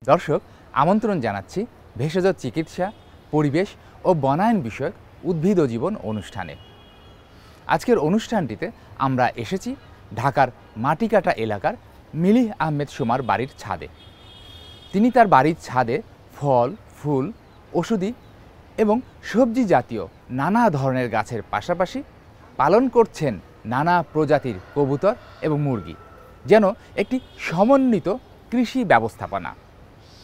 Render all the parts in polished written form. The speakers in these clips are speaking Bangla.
দর্শক, আমন্ত্রণ জানাচ্ছি ভেষজ চিকিৎসা, পরিবেশ ও বনায়ন বিষয়ক উদ্ভিদ ও জীবন অনুষ্ঠানে। আজকের অনুষ্ঠানটিতে আমরা এসেছি ঢাকার মাটিকাটা এলাকার মিলিহ আহমেদ সোমার বাড়ির ছাদে। তিনি তার বাড়ির ছাদে ফল, ফুল, ওষুধি এবং সবজি জাতীয় নানা ধরনের গাছের পাশাপাশি পালন করছেন নানা প্রজাতির কবুতর এবং মুরগি, যেন একটি সমন্বিত কৃষি ব্যবস্থাপনা।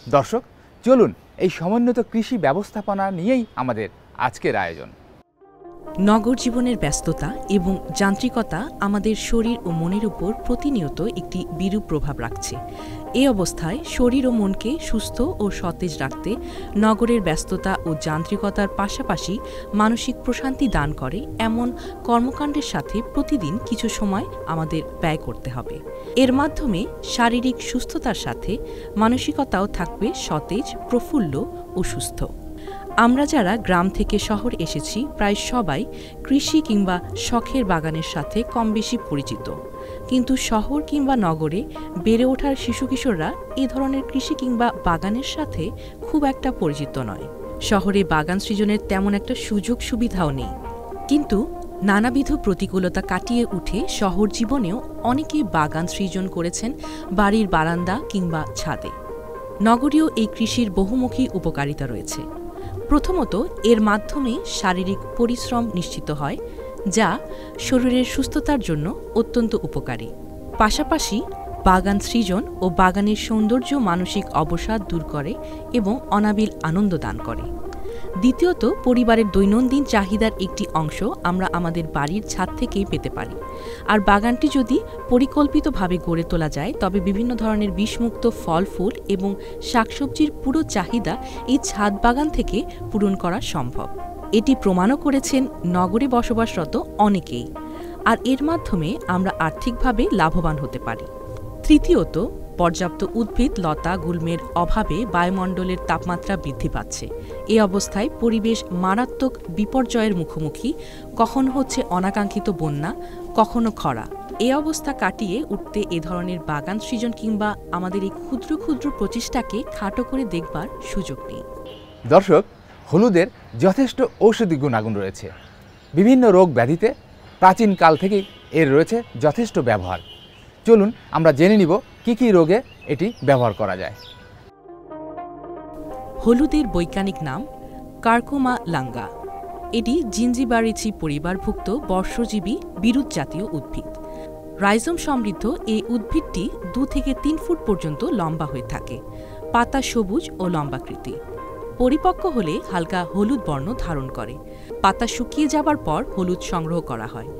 দর্শক, চলুন এই সমন্বিত কৃষি ব্যবস্থাপনা নিয়েই আমাদের আজকের আয়োজন। নগর জীবনের ব্যস্ততা এবং যান্ত্রিকতা আমাদের শরীর ও মনের উপর প্রতিনিয়ত একটি বিরূপ প্রভাব রাখছে। এই অবস্থায় শরীর ও মনকে সুস্থ ও সতেজ রাখতে নগরের ব্যস্ততা ও যান্ত্রিকতার পাশাপাশি মানসিক প্রশান্তি দান করে এমন কর্মকাণ্ডের সাথে প্রতিদিন কিছু সময় আমাদের ব্যয় করতে হবে। এর মাধ্যমে শারীরিক সুস্থতার সাথে মানসিকতাও থাকবে সতেজ, প্রফুল্ল ও সুস্থ। আমরা যারা গ্রাম থেকে শহর এসেছি প্রায় সবাই কৃষি কিংবা শখের বাগানের সাথে কম বেশি পরিচিত, কিন্তু শহর কিংবা নগরে বেড়ে ওঠার শিশু কিশোররা এ ধরনের কৃষি কিংবা বাগানের সাথে খুব একটা পরিচিত নয়। শহরে বাগান সৃজনের তেমন একটা সুযোগ সুবিধাও নেই, কিন্তু নানাবিধ প্রতিকূলতা কাটিয়ে উঠে শহর জীবনেও অনেকে বাগান সৃজন করেছেন বাড়ির বারান্দা কিংবা ছাদে। নগরীয় এই কৃষির বহুমুখী উপকারিতা রয়েছে। প্রথমত, এর মাধ্যমে শারীরিক পরিশ্রম নিশ্চিত হয়, যা শরীরের সুস্থতার জন্য অত্যন্ত উপকারী। পাশাপাশি বাগান সৃজন ও বাগানের সৌন্দর্য মানসিক অবসাদ দূর করে এবং অনাবিল আনন্দ দান করে। দ্বিতীয়ত, পরিবারের দৈনন্দিন চাহিদার একটি অংশ আমরা আমাদের বাড়ির ছাদ থেকেই পেতে পারি। আর বাগানটি যদি পরিকল্পিতভাবে গড়ে তোলা যায়, তবে বিভিন্ন ধরনের বিষমুক্ত ফল, ফুল এবং শাকসবজির পুরো চাহিদা এই ছাদ বাগান থেকে পূরণ করা সম্ভব। এটি প্রমাণও করেছেন নগরে বসবাসরত অনেকেই, আর এর মাধ্যমে আমরা আর্থিকভাবে লাভবান হতে পারি। তৃতীয়ত, পর্যাপ্ত উদ্ভিদ, লতা, গুল্মের অভাবে বায়ুমণ্ডলের তাপমাত্রা বৃদ্ধি পাচ্ছে। এ অবস্থায় পরিবেশ মারাত্মক বিপর্যয়ের মুখোমুখি। কখনো হচ্ছে অনাকাঙ্ক্ষিত বন্যা, কখনো খরা। এ অবস্থা কাটিয়ে উঠতে এ ধরনের বাগান সৃজন কিংবা আমাদের এই ক্ষুদ্র ক্ষুদ্র প্রচেষ্টাকে খাটো করে দেখবার সুযোগ নেই। দর্শক, হলুদের যথেষ্ট ঔষধি গুণাগুণ রয়েছে। বিভিন্ন রোগ ব্যাধিতে প্রাচীনকাল থেকেই এর রয়েছে যথেষ্ট ব্যবহার। চলুন আমরা জেনে নিব কি কি রোগে এটি ব্যবহার করা যায়। হলুদের বৈজ্ঞানিক নাম কার্কুমা লাঙ্গা। এটি জিঞ্জিবারেসি পরিবারভুক্ত বর্ষজীবী বিরুৎ জাতীয় উদ্ভিদ। রাইজোম সমৃদ্ধ এই উদ্ভিদটি 2 থেকে 3 ফুট পর্যন্ত লম্বা হয়ে থাকে। পাতা সবুজ ও লম্বাকৃতি। পরিপক্ক হলে হালকা হলুদ বর্ণ ধারণ করে। পাতা শুকিয়ে যাবার পর হলুদ সংগ্রহ করা হয়।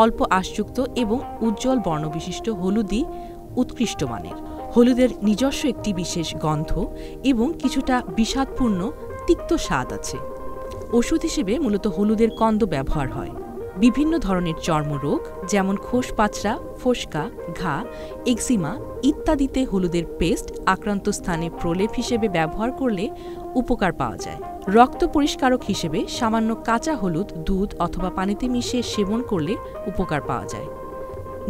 অল্প আঁশযুক্ত এবং উজ্জ্বল বর্ণবিশিষ্ট হলুদই উৎকৃষ্ট মানের। হলুদের নিজস্ব একটি বিশেষ গন্ধ এবং কিছুটা বিষাদপূর্ণ তিক্ত স্বাদ আছে। ওষুধ হিসেবে মূলত হলুদের কন্দ ব্যবহার হয়। বিভিন্ন ধরনের চর্মরোগ যেমন খোসপাচড়া, ফোসকা, ঘা, এক্সিমা ইত্যাদিতে হলুদের পেস্ট আক্রান্ত স্থানে প্রলেপ হিসেবে ব্যবহার করলে উপকার পাওয়া যায়। রক্ত পরিষ্কারক হিসেবে সামান্য কাঁচা হলুদ দুধ অথবা পানিতে মিশিয়ে সেবন করলে উপকার পাওয়া যায়।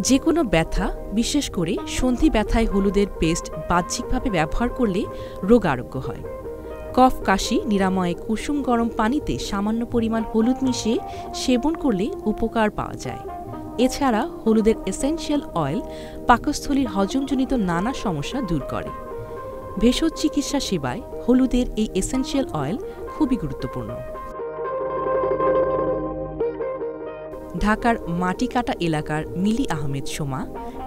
যে কোনো ব্যথা, বিশেষ করে সন্ধি ব্যথায় হলুদের পেস্ট বাহ্যিকভাবে ব্যবহার করলে রোগ আরোগ্য হয়। কফ কাশি নিরাময়ে কুসুম গরম পানিতে সামান্য পরিমাণ হলুদ মিশিয়ে সেবন করলে উপকার পাওয়া যায়। এছাড়া হলুদের এসেনশিয়াল অয়েল পাকস্থলীর হজমজনিত নানা সমস্যা দূর করে। ভেষজ চিকিৎসা সেবায় হলুদের এই এসেনশিয়াল অয়েল খুবই গুরুত্বপূর্ণ। ঢাকার মাটিকাটা এলাকার মিলি আহমেদ সোমা,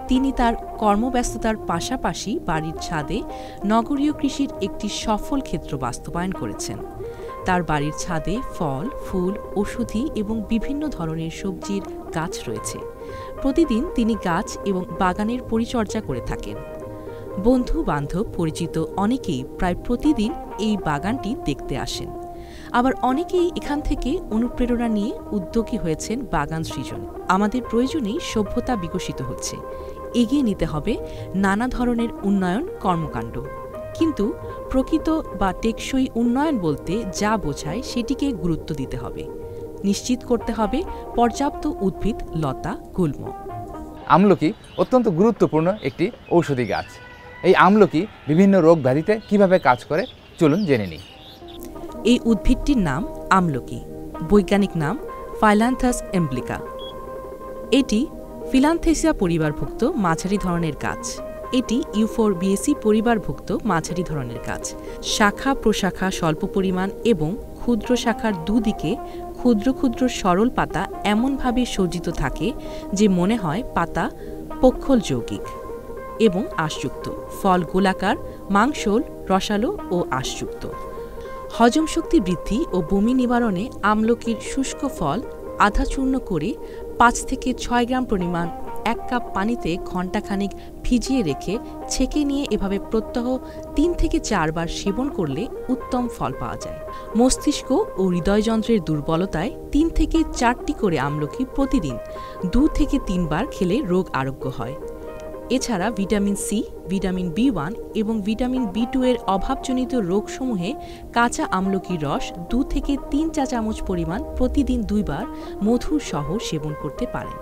তিনি তার কর্মব্যস্ততার পাশাপাশি বাড়ির ছাদে নগরীয় কৃষির একটি সফল ক্ষেত্র বাস্তবায়ন করেছেন। তার বাড়ির ছাদে ফল, ফুল, ওষুধি এবং বিভিন্ন ধরনের সবজির গাছ রয়েছে। প্রতিদিন তিনি গাছ এবং বাগানের পরিচর্যা করে থাকেন। বন্ধু বান্ধব পরিচিত অনেকেই প্রায় প্রতিদিন এই বাগানটি দেখতে আসেন। আবার অনেকেই এখান থেকে অনুপ্রেরণা নিয়ে উদ্যোগী হয়েছেন বাগান সৃজনে। আমাদের প্রয়োজনেই সভ্যতা বিকশিত হচ্ছে। এগিয়ে নিতে হবে নানা ধরনের উন্নয়ন কর্মকাণ্ড, কিন্তু প্রকৃত বা টেকসই উন্নয়ন বলতে যা বোঝায় সেটিকে গুরুত্ব দিতে হবে। নিশ্চিত করতে হবে পর্যাপ্ত উদ্ভিদ, লতা, গুল্ম। আমলকি অত্যন্ত গুরুত্বপূর্ণ একটি ঔষধি গাছ। এই আমলকি বিভিন্ন রোগ ব্যাধিতে কিভাবে কাজ করে চলুন জেনে নিই। এই উদ্ভিদটির নাম আমলকি, বৈজ্ঞানিক নাম ফাইলান্থাস এমব্লিকা। এটি ফিলান্থেসিয়া পরিবারভুক্ত মাঝারি ধরনের গাছ। এটি ইউফোরবিয়েসি পরিবারভুক্ত মাঝারি ধরনের গাছ। শাখা প্রশাখা স্বল্প পরিমাণ এবং ক্ষুদ্র শাখার দুদিকে ক্ষুদ্র ক্ষুদ্র সরল পাতা এমনভাবে সজ্জিত থাকে যে মনে হয় পাতা পক্ষল যৌগিক এবং আঁশযুক্ত। ফল গোলাকার, মাংসল, রসালো ও আঁশযুক্ত। হজম শক্তি বৃদ্ধি ও বমি নিবারণে আমলকির শুষ্ক ফল আধা চূর্ণ করে 5 থেকে 6 গ্রাম পরিমাণ 1 কাপ পানিতে ঘণ্টাখানিক ভিজিয়ে রেখে ছেঁকে নিয়ে এভাবে প্রত্যহ 3 থেকে 4 বার সেবন করলে উত্তম ফল পাওয়া যায়। মস্তিষ্ক ও হৃদয়যন্ত্রের দুর্বলতায় 3 থেকে 4টি করে আমলকি প্রতিদিন 2 থেকে 3 বার খেলে রোগ আরোগ্য হয়। এছাড়া ভিটামিন সি, ভিটামিন বি1 এবং ভিটামিন বি2 এর অভাবজনিত রোগসমূহে কাঁচা আমলকির রস 2 থেকে 3 চা চামচ পরিমাণ প্রতিদিন 2 বার মধু সহ সেবন করতে পারেন।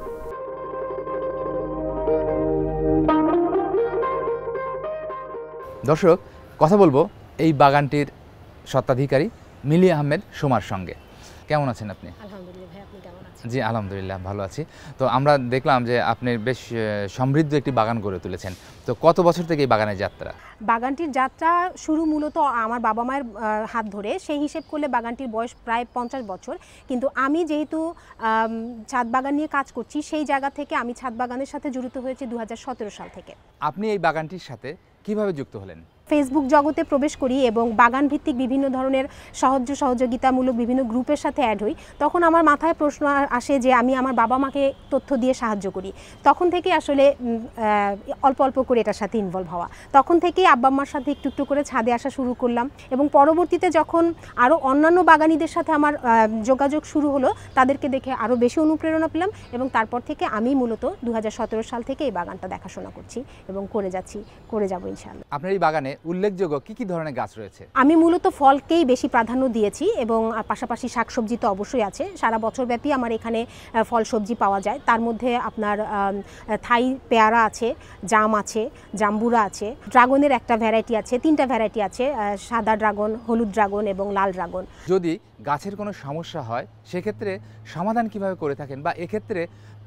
দর্শক, কথা বলবো এই বাগানটির স্বত্বাধিকারী মিলি আহমেদ সোমার সঙ্গে। কেমন আছেন আপনি? আলহামদুলিল্লাহ ভাই, আপনি কেমন আছেন? জি আলহামদুলিল্লাহ ভালো আছি। তো আমরা দেখলাম যে আপনি বেশ সমৃদ্ধ একটি বাগান গড়ে তুলেছেন। তো কত বছর থেকে এই বাগানের যাত্রা? বাগানটির যাত্রা শুরু মূলত আমার বাবা মায়ের হাত ধরে। সেই হিসেব করলে বাগানটির বয়স প্রায় 50 বছর। কিন্তু আমি যেহেতু ছাদ বাগান নিয়ে কাজ করছি, সেই জায়গা থেকে আমি ছাদ বাগানের সাথে জড়িত হয়েছি 2017 সাল থেকে। আপনি এই বাগানটির সাথে কিভাবে যুক্ত হলেন? ফেসবুক জগতে প্রবেশ করি এবং বাগান ভিত্তিক বিভিন্ন ধরনের সহযোগিতামূলক বিভিন্ন গ্রুপের সাথে অ্যাড হই। তখন আমার মাথায় প্রশ্ন আসে যে আমি আমার বাবা মাকে তথ্য দিয়ে সাহায্য করি। তখন থেকে আসলে অল্প অল্প করে এটার সাথে ইনভলভ হওয়া। তখন থেকেই আব্বা আম্মার সাথে একটু একটু করে ছাদে আসা শুরু করলাম এবং পরবর্তীতে যখন আরও অন্যান্য বাগানীদের সাথে আমার যোগাযোগ শুরু হলো, তাদেরকে দেখে আরও বেশি অনুপ্রেরণা পেলাম এবং তারপর থেকে আমি মূলত 2017 সাল থেকে এই বাগানটা দেখাশোনা করছি এবং করে যাব ইনশাআল্লাহ। আপনার এই বাগানে উল্লেখযোগ্য কি ধরনের গাছ রয়েছে? আমি মূলত ফলকেই বেশি প্রাধান্য দিয়েছি এবং পাশাপাশি শাকসবজি তো অবশ্যই আছে। সারা বছর ব্যাপী আমার এখানে ফল সবজি পাওয়া যায়। তার মধ্যে আপনার থাই পেয়ারা আছে, জাম আছে, জাম্বুরা আছে, ড্রাগনের একটা ভ্যারাইটি আছে, 3টা ভ্যারাইটি আছে, সাদা ড্রাগন, হলুদ ড্রাগন এবং লাল ড্রাগন। যদি গাছের কোনো সমস্যা হয় সেক্ষেত্রে সমাধান কিভাবে করে থাকেন বা এক্ষেত্রে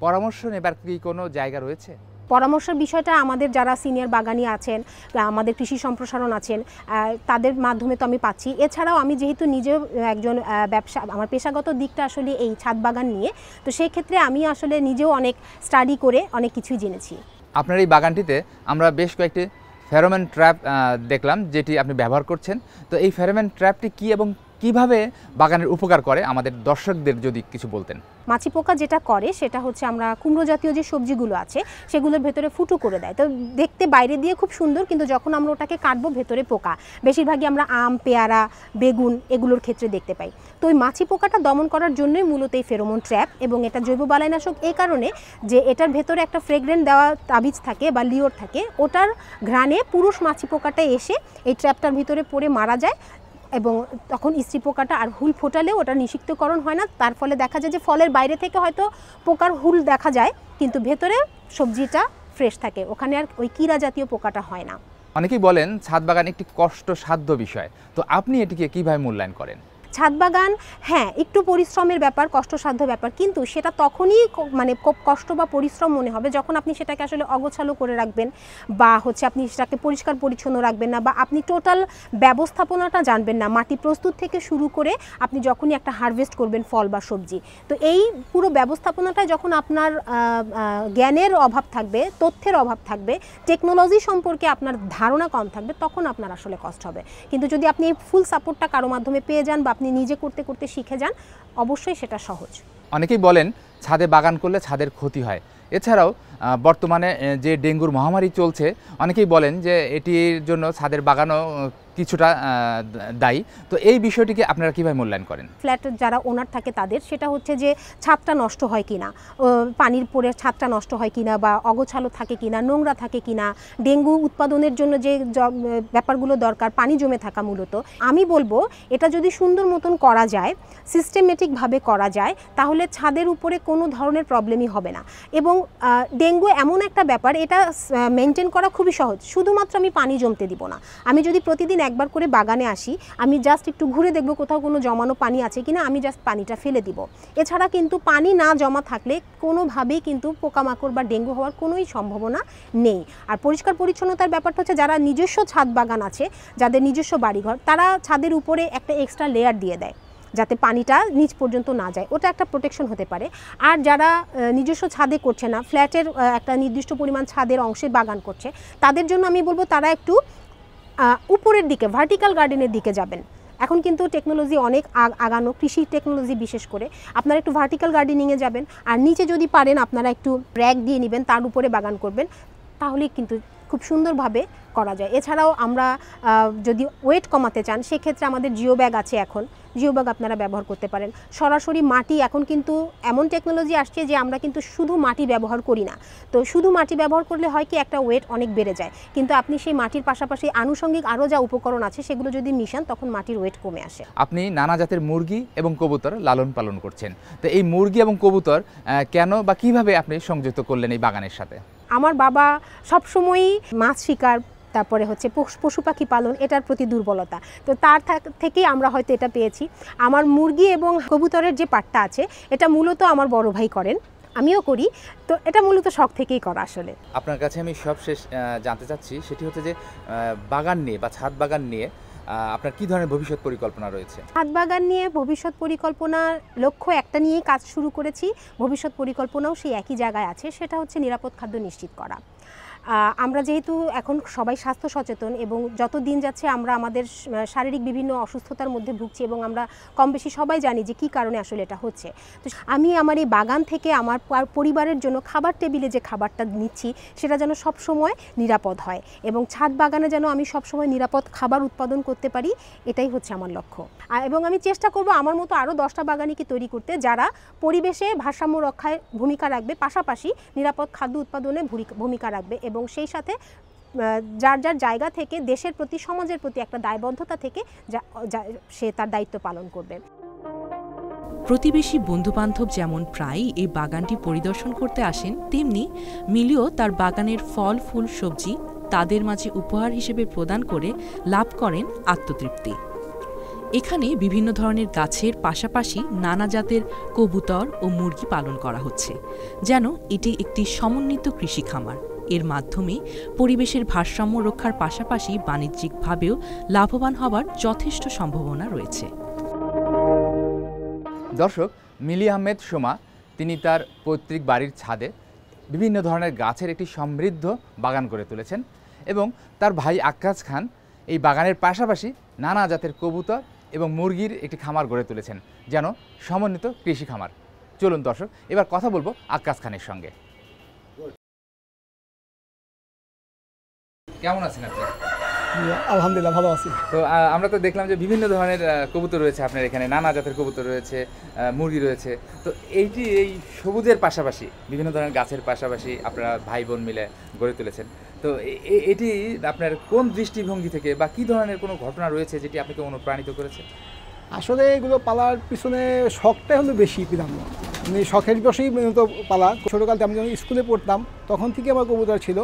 পরামর্শ নেবার কি কোনো জায়গা রয়েছে? পরামর্শের বিষয়টা আমাদের যারা সিনিয়র বাগানি আছেন, আমাদের কৃষি সম্প্রসারণ আছেন, তাদের মাধ্যমে তো আমি পাচ্ছি। এছাড়াও আমি যেহেতু নিজেও একজন আমার পেশাগত দিকটা আসলে এই ছাদ বাগান নিয়ে, তো সেই ক্ষেত্রে আমি আসলে নিজেও অনেক স্টাডি করে অনেক কিছুই জেনেছি। আপনার এই বাগানটিতে আমরা বেশ কয়েকটি ফেরোমন ট্র্যাপ দেখলাম যেটি আপনি ব্যবহার করছেন। তো এই ফেরোমন ট্র্যাপটি কী এবং কিভাবে বাগানের উপকার করে আমাদের দর্শকদের যদি কিছু বলতেন। মাছি পোকা যেটা করে সেটা হচ্ছে আমরা কুমড়ো জাতীয় যে সবজিগুলো আছে সেগুলোর ভেতরে ফুটো করে দেয়। তো দেখতে বাইরে দিয়ে খুব সুন্দর, কিন্তু যখন আমরা ওটাকে কাটবো ভেতরে পোকা। বেশিরভাগই আমরা আম, পেয়ারা, বেগুন এগুলোর ক্ষেত্রে দেখতে পাই। তো ওই মাছি পোকাটা দমন করার জন্যই মূলত এই ফেরোমন ট্র্যাপ, এবং এটা জৈব বালাইনাশক এই কারণে যে এটার ভেতরে একটা ফ্রেগরেন্ট দেওয়া তাবিজ থাকে বা লিওর থাকে, ওটার ঘ্রাণে পুরুষ মাছি পোকাটা এসে এই ট্র্যাপটার ভিতরে পড়ে মারা যায় এবং তখন স্ত্রী পোকাটা আর হুল ফোটালেও ওটা নিষিক্তকরণ হয় না। তার ফলে দেখা যায় যে ফলের বাইরে থেকে হয়তো পোকার হুল দেখা যায়, কিন্তু ভেতরে সবজিটা ফ্রেশ থাকে, ওখানে আর ওই কীরা জাতীয় পোকাটা হয় না। অনেকেই বলেন ছাদ বাগান একটি কষ্টসাধ্য বিষয়, তো আপনি এটিকে কিভাবে মূল্যায়ন করেন? ছাদ বাগান হ্যাঁ একটু পরিশ্রমের ব্যাপার, কষ্টসাধ্য ব্যাপার, কিন্তু সেটা তখনই মানে খুব কষ্ট বা পরিশ্রম মনে হবে যখন আপনি সেটাকে আসলে অগোছালো করে রাখবেন, বা হচ্ছে আপনি সেটাকে পরিষ্কার পরিচ্ছন্ন রাখবেন না, বা আপনি টোটাল ব্যবস্থাপনাটা জানবেন না, মাটি প্রস্তুত থেকে শুরু করে আপনি যখনই একটা হারভেস্ট করবেন ফল বা সবজি। তো এই পুরো ব্যবস্থাপনাটা যখন আপনার জ্ঞানের অভাব থাকবে, তথ্যের অভাব থাকবে, টেকনোলজি সম্পর্কে আপনার ধারণা কম থাকবে, তখন আপনার আসলে কষ্ট হবে। কিন্তু যদি আপনি এই ফুল সাপোর্টটা কারো মাধ্যমে পেয়ে যান বা আপনি নিজে করতে করতে শিখে যান, অবশ্যই সেটা সহজ। অনেকেই বলেন ছাদে বাগান করলে ছাদের ক্ষতি হয়। এছাড়াও বর্তমানে যে ডেঙ্গুর মহামারী চলছে, অনেকেই বলেন যে এটির জন্য ছাদের বাগানও কিছুটা দায়ী। তো এই বিষয়টিকে আপনারা কীভাবে মূল্যায়ন করেন? ফ্ল্যাটের যারা ওনার থাকে তাদের সেটা হচ্ছে যে ছাদটা নষ্ট হয় কিনা, পানির পরে ছাদটা নষ্ট হয় কিনা, বা অগোছালো থাকে কিনা, নোংরা থাকে কিনা, ডেঙ্গু উৎপাদনের জন্য যে ব্যাপারগুলো দরকার, পানি জমে থাকা মূলত। আমি বলবো এটা যদি সুন্দর মতন করা যায়, সিস্টেমেটিকভাবে করা যায়, তাহলে ছাদের উপরে কোনো ধরনের প্রবলেমই হবে না। এবং ডেঙ্গু এমন একটা ব্যাপার, এটা মেনটেন করা খুবই সহজ। শুধুমাত্র আমি পানি জমতে দিব না। আমি যদি প্রতিদিন একবার করে বাগানে আসি, আমি জাস্ট একটু ঘুরে দেখব কোথাও কোনো জমানো পানি আছে কিনা, আমি জাস্ট পানিটা ফেলে দিব। এছাড়া কিন্তু পানি না জমা থাকলে কোনোভাবেই কিন্তু পোকামাকড় বা ডেঙ্গু হওয়ার কোনোই সম্ভাবনা নেই। আর পরিষ্কার পরিচ্ছন্নতার ব্যাপারটা হচ্ছে যারা নিজস্ব ছাদ বাগান আছে, যাদের নিজস্ব বাড়িঘর, তারা ছাদের উপরে একটা এক্সট্রা লেয়ার দিয়ে দেয় যাতে পানিটা নিচ পর্যন্ত না যায়, ওটা একটা প্রোটেকশন হতে পারে। আর যারা নিজস্ব ছাদে করছে না, ফ্ল্যাটের একটা নির্দিষ্ট পরিমাণ ছাদের অংশে বাগান করছে, তাদের জন্য আমি বলবো তারা একটু উপরের দিকে ভার্টিক্যাল গার্ডেনের দিকে যাবেন। এখন কিন্তু টেকনোলজি অনেক আগানো, কৃষি টেকনোলজি বিশেষ করে, আপনারা একটু ভার্টিক্যাল গার্ডেনিংয়ে যাবেন। আর নিচে যদি পারেন আপনারা একটু র্যাক দিয়ে নেবেন, তার উপরে বাগান করবেন, তাহলেই কিন্তু খুব সুন্দরভাবে করা যায়। এছাড়াও আমরা যদি ওয়েট কমাতে চান, সেক্ষেত্রে আমাদের জিও ব্যাগ আছে। এখন জিও ব্যাগ আপনারা ব্যবহার করতে পারেন। সরাসরি মাটি, এখন কিন্তু এমন টেকনোলজি আসছে যে আমরা কিন্তু শুধু মাটি ব্যবহার করি না। তো শুধু মাটি ব্যবহার করলে হয় কি, একটা ওয়েট অনেক বেড়ে যায়, কিন্তু আপনি সেই মাটির পাশাপাশি আনুষঙ্গিক আরও যা উপকরণ আছে সেগুলো যদি মিশান, তখন মাটির ওয়েট কমে আসে। আপনি নানা জাতের মুরগি এবং কবুতর লালন পালন করছেন, তো এই মুরগি এবং কবুতর কেন বা কিভাবে আপনি সংযুক্ত করলেন এই বাগানের সাথে? আমার বাবা সবসময়ই মাছ শিকার, তারপরে হচ্ছে পশু পাখি পালন, এটার প্রতি দুর্বলতা, তো তার থেকেই আমরা হয়তো এটা পেয়েছি। আমার মুরগি এবং কবুতরের যে পাটটা আছে, এটা মূলত আমার বড় ভাই করেন, আমিও করি। তো এটা মূলত শখ থেকেই করা। আসলে আপনার কাছে আমি সবশেষ জানতে চাচ্ছি, সেটি হচ্ছে যে বাগান নিয়ে বা ছাদ বাগান নিয়ে আপনার কী ধরনের ভবিষ্যৎ পরিকল্পনা রয়েছে? ছাদ বাগান নিয়ে ভবিষ্যৎ পরিকল্পনার লক্ষ্য একটা নিয়েই কাজ শুরু করেছি, ভবিষ্যৎ পরিকল্পনাও সেই একই জায়গায় আছে, সেটা হচ্ছে নিরাপদ খাদ্য নিশ্চিত করা। আমরা যেহেতু এখন সবাই স্বাস্থ্য সচেতন এবং যত দিন যাচ্ছে আমরা আমাদের শারীরিক বিভিন্ন অসুস্থতার মধ্যে ভুগছি, এবং আমরা কম বেশি সবাই জানি যে কী কারণে আসলে এটা হচ্ছে। তো আমি আমার এই বাগান থেকে আমার পরিবারের জন্য খাবার টেবিলে যে খাবারটা নিচ্ছি, সেটা যেন সবসময় নিরাপদ হয়, এবং ছাদ বাগানে যেন আমি সবসময় নিরাপদ খাবার উৎপাদন করতে পারি, এটাই হচ্ছে আমার লক্ষ্য। এবং আমি চেষ্টা করব আমার মতো আরও 10টা বাগানিকে তৈরি করতে, যারা পরিবেশে ভারসাম্য রক্ষায় ভূমিকা রাখবে, পাশাপাশি নিরাপদ খাদ্য উৎপাদনে ভূমিকা রাখবে, এবং সেই সাথে যার যার জায়গা থেকে দেশের প্রতি, সমাজের প্রতি একটা দায়বদ্ধতা থেকে সে তার দায়িত্ব পালন করবে। প্রতিবেশী বন্ধুবান্ধব যেমন প্রায়ই এই বাগানটি পরিদর্শন করতে আসেন, তেমনি মিলিও তার বাগানের ফল, ফুল, সবজি তাদের মাঝে উপহার হিসেবে প্রদান করে লাভ করেন আত্মতৃপ্তি। এখানে বিভিন্ন ধরনের গাছের পাশাপাশি নানা জাতের কবুতর ও মুরগি পালন করা হচ্ছে, যেন এটি একটি সমন্বিত কৃষি খামার। এর মাধ্যমে পরিবেশের ভারসাম্য রক্ষার পাশাপাশি বাণিজ্যিকভাবেও লাভবান হবার যথেষ্ট সম্ভাবনা রয়েছে। দর্শক, মিলি আহমেদ সোমা তিনি তার পৈতৃক বাড়ির ছাদে বিভিন্ন ধরনের গাছের একটি সমৃদ্ধ বাগান গড়ে তুলেছেন, এবং তার ভাই আক্কাস খান এই বাগানের পাশাপাশি নানা জাতের কবুতর এবং মুরগির একটি খামার গড়ে তুলেছেন, যেন সমন্বিত কৃষি খামার। চলুন দর্শক, এবার কথা বলবো আক্কাস খানের সঙ্গে। কেমন আছেন আপনি? আলহামদুলিল্লাহ ভালো আছি। তো আমরা তো দেখলাম যে বিভিন্ন ধরনের কবুতর রয়েছে আপনার এখানে, নানা জাতের কবুতর রয়েছে, মুরগি রয়েছে। তো এইটি এই সবুজের পাশাপাশি বিভিন্ন ধরনের গাছের পাশাপাশি আপনারা ভাই বোন মিলে গড়ে তুলেছেন, তো এটি আপনার কোন দৃষ্টিভঙ্গি থেকে বা কী ধরনের কোনো ঘটনা রয়েছে যেটি আপনাকে অনুপ্রাণিত করেছে? আসলে এগুলো পালার পিছনে শখটা হলো বেশি প্রাধান্য, মানে শখের বসেই মূলত পালা। ছোটোকালতে আমি যখন স্কুলে পড়তাম তখন থেকে আমার কবুতর ছিল।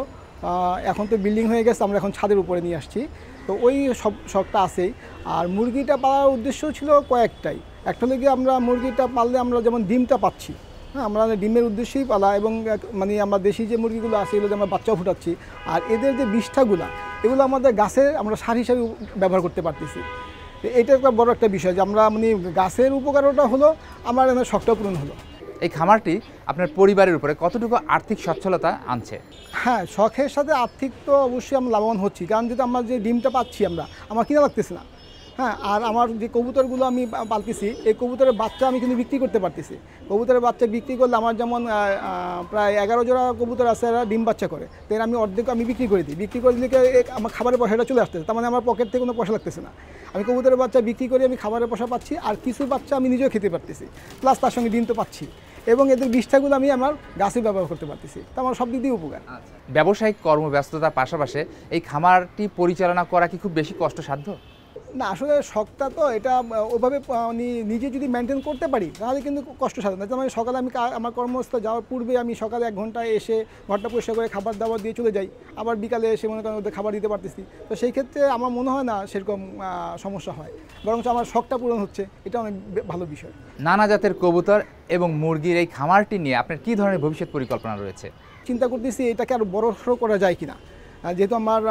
এখন তো বিল্ডিং হয়ে গেছে, আমরা এখন ছাদের উপরে নিয়ে আসছি, তো ওই সব শখটা আছেই। আর মুরগিটা পালার উদ্দেশ্য ছিল কয়েকটাই। একটা হলো গিয়ে আমরা মুরগিটা পাললে আমরা যেমন ডিমটা পাচ্ছি, হ্যাঁ, আমরা ডিমের উদ্দেশ্যেই পালা, এবং মানে আমরা দেশি যে মুরগিগুলো আছে এগুলো আমরা বাচ্চাও ফুটাচ্ছি, আর এদের যে বিষ্ঠাগুলো এগুলো আমাদের গাছে আমরা সার হিসাবে ব্যবহার করতে পারতেছি। এটা একটা বড় একটা বিষয় যে আমরা মানে গাছের উপকারটা হলো, আমার শখটা পূরণ হলো। এই খামারটি আপনার পরিবারের উপরে কতটুকু আর্থিক সচ্ছলতা আনছে? হ্যাঁ, শখের সাথে আর্থিক তো অবশ্যই আমরা লাভবান হচ্ছি, কারণ যেহেতু আমরা যে ডিমটা পাচ্ছি আমরা আমার কিনা লাগতেছে না, হ্যাঁ, আর আমার যে কবুতরগুলো আমি পালতেছি, এই কবুতরের বাচ্চা আমি কিন্তু বিক্রি করতে পারতেছি। কবুতরের বাচ্চা বিক্রি করলে আমার যেমন প্রায় 11 জোড়া কবুতর আছে, এরা ডিম বাচ্চা করে, তো এর আমি অর্ধেক আমি বিক্রি করে দিই। বিক্রি করে দিলে আমার খাবারের পয়সাটা চলে আসতেছে, তার মানে আমার পকেট থেকে কোনো পয়সা লাগতেছে না। আমি কবুতরের বাচ্চা বিক্রি করে আমি খাবারের পয়সা পাচ্ছি, আর কিছু বাচ্চা আমি নিজেও খেতে পারতেছি, প্লাস তার সঙ্গে ডিম তো পাচ্ছি, এবং এদের বিষ্ঠাগুলো আমি আমার গাছে ব্যবহার করতে পারতেছি, তা আমার সব দিক দিয়ে উপকার। ব্যবসায়িক কর্মব্যস্ততার পাশাপাশি এই খামারটি পরিচালনা করা কি খুব বেশি কষ্টসাধ্য? না, আসলে শখটা তো এটা ওইভাবে নিজে যদি মেনটেন করতে পারি তাহলে কিন্তু কষ্টসাধ্য না। যেমন সকালে আমি আমার কর্মস্থল যাওয়ার পূর্বে আমি সকালে 1 ঘন্টায় এসে ঘরটা পরিষ্কার করে খাবার দাবার দিয়ে চলে যাই, আবার বিকালে এসে মনে করেন ওদের খাবার দিতে পারতেছি, তো সেই ক্ষেত্রে আমার মনে হয় না সেরকম সমস্যা হয়, বরং আমার শখটা পূরণ হচ্ছে, এটা অনেক ভালো বিষয়। নানা জাতের কবুতর এবং মুরগির এই খামারটি নিয়ে আপনার কী ধরনের ভবিষ্যৎ পরিকল্পনা রয়েছে? চিন্তা করতেছি এটাকে আরও বড়সড় করা যায় কিনা, যেহেতু আমার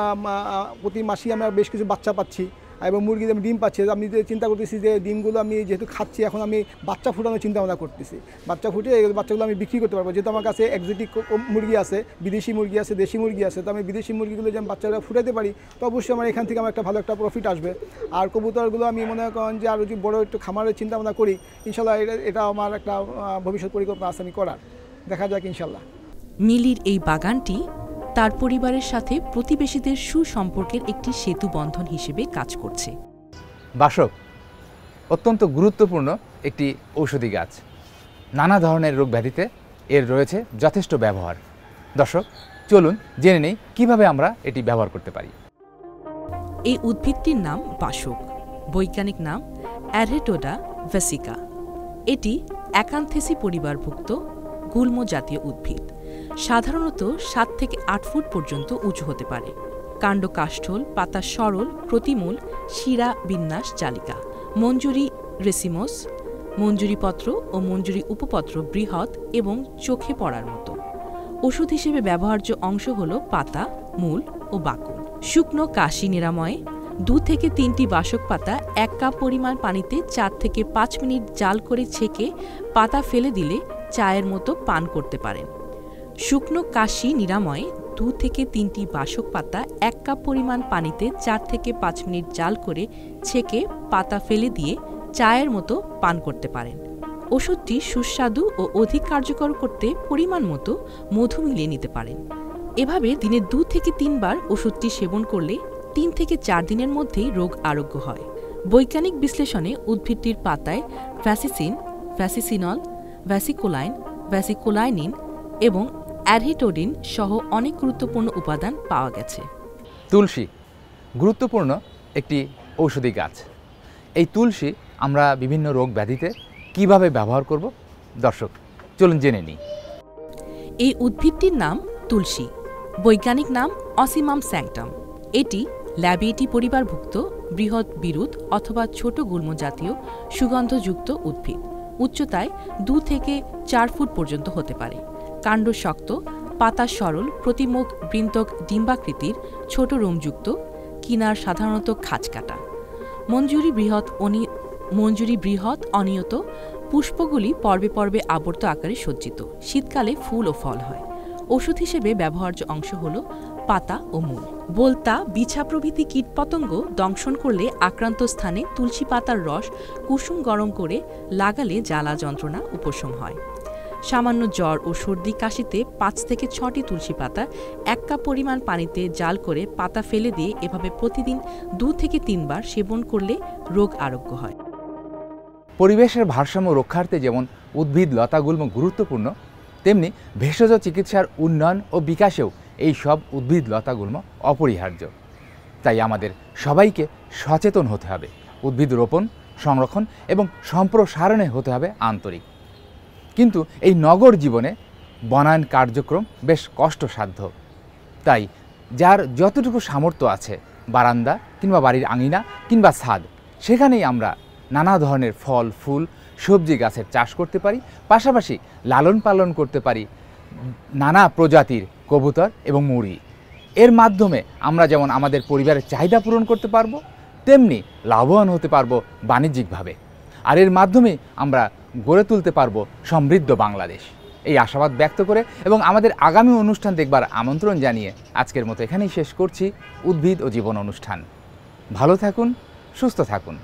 প্রতি মাসেই আমরা বেশ কিছু বাচ্চা পাচ্ছি এবং মুরগিতে আমি ডিম পাচ্ছি। আমি চিন্তা করতেছি যে ডিমগুলো আমি যেহেতু খাচ্ছি, এখন আমি বাচ্চা ফুটানোর চিন্তা ভাবনা করতেছি। বাচ্চা ফুটে এই বাচ্চাগুলো আমি বিক্রি করতে পারবো, যেহেতু আমার কাছে এক্সোটিক মুরগি আছে, বিদেশি মুরগি আছে, দেশি মুরগি আছে, তো আমি বিদেশি মুরগিগুলো যে বাচ্চারা ফুটাতে পারি, তো অবশ্যই আমার এখান থেকে আমার একটা ভালো একটা প্রফিট আসবে। আর কবুতরগুলো আমি মনে করেন যে আরও যদি বড়ো একটু খামারের চিন্তা ভাবনা করি, ইনশাল্লাহ এটা আমার একটা ভবিষ্যৎ পরিকল্পনা আছে আমি করার, দেখা যাক ইনশাল্লাহ। মিলির এই বাগানটি তার পরিবারের সাথে প্রতিবেশীদের সুসম্পর্কের একটি সেতু বন্ধন হিসেবে কাজ করছে। বাসক অত্যন্ত গুরুত্বপূর্ণ একটি ঔষধি গাছ, নানা ধরনের রোগ ব্যাধিতে এর রয়েছে যথেষ্ট ব্যবহার। দর্শক, চলুন জেনে নেই কিভাবে আমরা এটি ব্যবহার করতে পারি। এই উদ্ভিদটির নাম বাসক, বৈজ্ঞানিক নাম অ্যারহেটোডা ভেসিকা। এটি অ্যাকান্থেসি পরিবারভুক্ত গুল্ম জাতীয় উদ্ভিদ। সাধারণত 7 থেকে 8 ফুট পর্যন্ত উঁচু হতে পারে। কাণ্ড কাষ্ঠল, পাতা সরল, প্রতিমূল, শিরা বিন্যাস জালিকা। মঞ্জুরি রেসিমোস, মঞ্জুরিপত্র ও মঞ্জুরি উপপত্র বৃহৎ এবং চোখে পড়ার মতো। ওষুধ হিসেবে ব্যবহার্য অংশ হল পাতা, মূল ও বাকল। শুকনো কাশি নিরাময়ে 2 থেকে 3টি বাসক পাতা 1 কাপ পরিমাণ পানিতে 4 থেকে 5 মিনিট জাল করে ছেঁকে পাতা ফেলে দিলে চায়ের মতো পান করতে পারেন। শুকনো কাশি নিরাময়ে 2 থেকে 3টি বাসক পাতা 1 কাপ পরিমাণ পানিতে 4 থেকে 5 মিনিট জাল করে ছেঁকে পাতা ফেলে দিয়ে চায়ের মতো পান করতে পারেন। ওষুধটি সুস্বাদু ও অধিক কার্যকর করতে পরিমাণ মতো মধু মিলিয়ে নিতে পারেন। এভাবে দিনে 2 থেকে 3 বার ওষুধটি সেবন করলে 3 থেকে 4 দিনের মধ্যেই রোগ আরোগ্য হয়। বৈজ্ঞানিক বিশ্লেষণে উদ্ভিদটির পাতায় ভ্যাসিসিন, ভ্যাসিসিনল, ভ্যাসিকোলাইন, ভ্যাসিকোলাইনিন এবং অ্যারহেটোডিন সহ অনেক গুরুত্বপূর্ণ উপাদান পাওয়া গেছে। তুলসী গুরুত্বপূর্ণ একটি ঔষধি গাছ। এই তুলসী আমরা বিভিন্ন রোগ ব্যাধিতে কিভাবে ব্যবহার করব, দর্শক চলুন জেনে নিই। এই উদ্ভিদটির নাম তুলসী, বৈজ্ঞানিক নাম অসিমাম স্যাংটাম। এটি ল্যাবিয়েটি পরিবারভুক্ত বৃহৎ বিরুৎ অথবা ছোট গুল্ম জাতীয় সুগন্ধযুক্ত উদ্ভিদ। উচ্চতায় 2 থেকে 4 ফুট পর্যন্ত হতে পারে। কাণ্ড শক্ত, পাতা সরল, প্রতিমুখ বৃন্তক ডিম্বাকৃতির, ছোট রোমযুক্ত, কিনার সাধারণত খাঁজকাটা। মঞ্জুরি বৃহৎ অনিয়ত, পুষ্পগুলি পর্বে পর্বে আবর্ত আকারে সজ্জিত। শীতকালে ফুল ও ফল হয়। ওষুধ হিসেবে ব্যবহার্য অংশ হল পাতা ও মূল। বোলতা, বিছা প্রভৃতি কীটপতঙ্গ দংশন করলে আক্রান্ত স্থানে তুলসী পাতার রস কুসুম গরম করে লাগালে জ্বালা যন্ত্রণা উপশম হয়। সামান্য জ্বর ও সর্দি কাশিতে 5 থেকে 6টি তুলসী পাতা 1 কাপ পরিমাণ পানিতে জাল করে পাতা ফেলে দিয়ে এভাবে প্রতিদিন 2 থেকে 3 বার সেবন করলে রোগ আরোগ্য হয়। পরিবেশের ভারসাম্য রক্ষার্থে যেমন উদ্ভিদ লতাগুল্ম গুরুত্বপূর্ণ, তেমনি ভেষজ চিকিৎসার উন্নয়ন ও বিকাশেও এই সব উদ্ভিদ লতাগুল্ম অপরিহার্য। তাই আমাদের সবাইকে সচেতন হতে হবে। উদ্ভিদ রোপণ, সংরক্ষণ এবং সম্প্রসারণে হতে হবে আন্তরিক। কিন্তু এই নগর জীবনে বনায়ন কার্যক্রম বেশ কষ্টসাধ্য। তাই যার যতটুকু সামর্থ্য আছে, বারান্দা কিংবা বাড়ির আঙিনা কিংবা ছাদ, সেখানেই আমরা নানা ধরনের ফল, ফুল, সবজি গাছের চাষ করতে পারি, পাশাপাশি লালন পালন করতে পারি নানা প্রজাতির কবুতর এবং মুরগি। এর মাধ্যমে আমরা যেমন আমাদের পরিবারের চাহিদা পূরণ করতে পারবো, তেমনি লাভবান হতে পারবো বাণিজ্যিকভাবে। আর এর মাধ্যমে আমরা গড়ে তুলতে পারবো সমৃদ্ধ বাংলাদেশ। এই আশাবাদ ব্যক্ত করে এবং আমাদের আগামী অনুষ্ঠান দেখবার আমন্ত্রণ জানিয়ে আজকের মতো এখানেই শেষ করছি উদ্ভিদ ও জীবন অনুষ্ঠান। ভালো থাকুন, সুস্থ থাকুন।